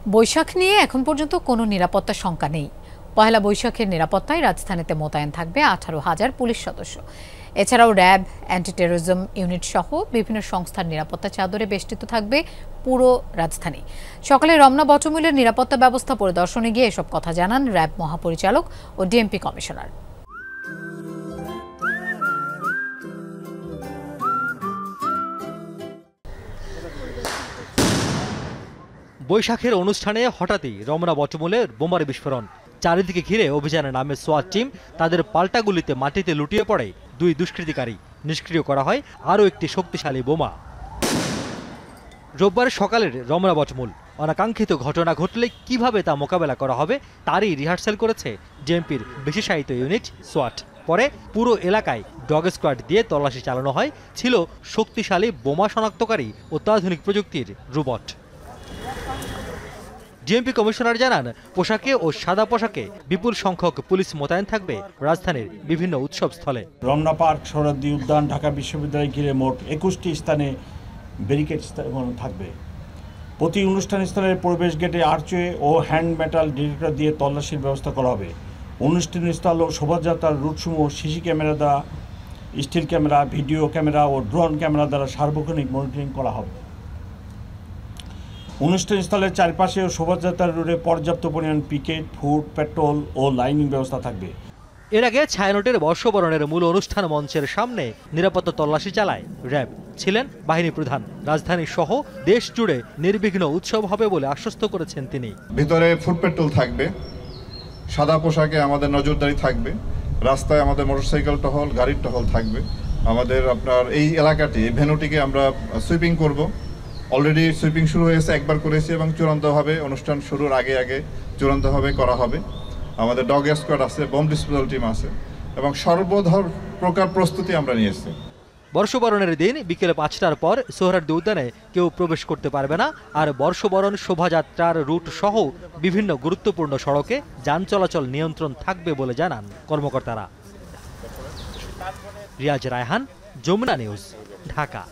বৈশাখ নিয়ে এখন পর্যন্ত কোনো নিরাপত্তা শঙ্কা নেই। পহেলা বৈশাখের নিরাপত্তায় রাজধানীতে মোতায়েন থাকবে 18,000 পুলিশ সদস্য। এছাড়াও র্যাব, অ্যান্টি টেরোরিজম ইউনিট সহ বিভিন্ন সংস্থার নিরাপত্তা চাদরে বেষ্টিত থাকবে পুরো রাজধানী। সকালে রমনা বটমূলের নিরাপত্তা ব্যবস্থা পরিদর্শনে গিয়ে এসব কথা জানান র্যাব মহাপরিচালক ও ডিএমপি কমিশনার। বৈশাখের অনুষ্ঠানে হঠাৎই রমনা বটমূলে বোমার বিস্ফোরণ। চারিদিকে ঘিরে অভিযানের নামে সোয়াট টিম তাদের পাল্টা গুলিতে মাটিতে লুটিয়ে পড়ে দুই দুষ্কৃতিকারী। নিষ্ক্রিয় করা হয় আরও একটি শক্তিশালী বোমা। রোববার সকালের রমনা বটমূল। অনাকাঙ্ক্ষিত ঘটনা ঘটলে কিভাবে তা মোকাবেলা করা হবে তারই রিহার্সাল করেছে ডিএমপির বিশেষায়িত ইউনিট সোয়াট। পরে পুরো এলাকায় ডগ স্কোয়াড দিয়ে তল্লাশি চালানো হয়। ছিল শক্তিশালী বোমা শনাক্তকারী অত্যাধুনিক প্রযুক্তির রোবট। ডিএমপি কমিশনার জানান, পোশাকে ও সাদা পোশাকে বিপুল সংখ্যক পুলিশ মোতায়েন থাকবে রাজধানীর বিভিন্ন উৎসব স্থলে। রমনা পার্ক, সোহরাওয়ার্দী উদ্যান, ঢাকা বিশ্ববিদ্যালয় ঘিরে মোট 21টি স্থানে ব্যারিকেড থাকবে। প্রতি অনুষ্ঠান স্থলের প্রবেশ গেটে আর্চওয়ে ও হ্যান্ড মেটাল ডিটেক্টর দিয়ে তল্লাশির ব্যবস্থা করা হবে। অনুষ্ঠান স্থল ও শোভাযাত্রার রুটসমূহ সিসি ক্যামেরা দ্বারা, স্টিল ক্যামেরা, ভিডিও ক্যামেরা ও ড্রোন ক্যামেরা দ্বারা সার্বক্ষণিক মনিটরিং করা হবে। অনুষ্ঠানস্থলের চারপাশে ও শোভাযাত্রার রুটে পর্যাপ্ত পরিমাণ পিকেট, ফুড, পেট্রোল ও লাইনিং ব্যবস্থা থাকবে। এর আগে ছায়ানটের বর্ষবরণের মূল অনুষ্ঠান মঞ্চের সামনে নিরাপত্তা তল্লাশি চালায় র্যাব। ছিলেন বাহিনী প্রধান। রাজধানী সহ দেশ জুড়ে নির্বিঘ্ন উৎসব হবে বলে আশ্বস্ত করেছেন তিনি। ভিতরে ফুড পেট্রোল থাকবে, সাদা পোশাকে আমাদের নজরদারি থাকবে, রাস্তায় আমাদের মোটরসাইকেল টহল, গাড়ির টহল থাকবে। আমাদের এই এলাকাটি, ভেন্যুটিকে আমরা সুইপিং করব। অলরেডি সুইপিং শুরু হয়েছে, একবার করেছি এবং চূড়ান্তভাবে অনুষ্ঠান শুরুর আগে চূড়ান্তভাবে করা হবে। আমাদের ডগ স্কোয়াড আছে, বম ডিসপোজাল টিম আছে এবং সর্বধর প্রকার প্রস্তুতি আমরা নিয়েছি। বর্ষবরণের দিন বিকেলে 5টার পর সোহরাওয়ার্দী উদ্যানে কেউ প্রবেশ করতে পারবে না। আর বর্ষবরণ শোভাযাত্রার রুট সহ বিভিন্ন গুরুত্বপূর্ণ সড়কে যান চলাচল নিয়ন্ত্রণ থাকবে বলে জানান কর্মকর্তারা। রিয়াজ রায়হান, যমুনা নিউজ, ঢাকা।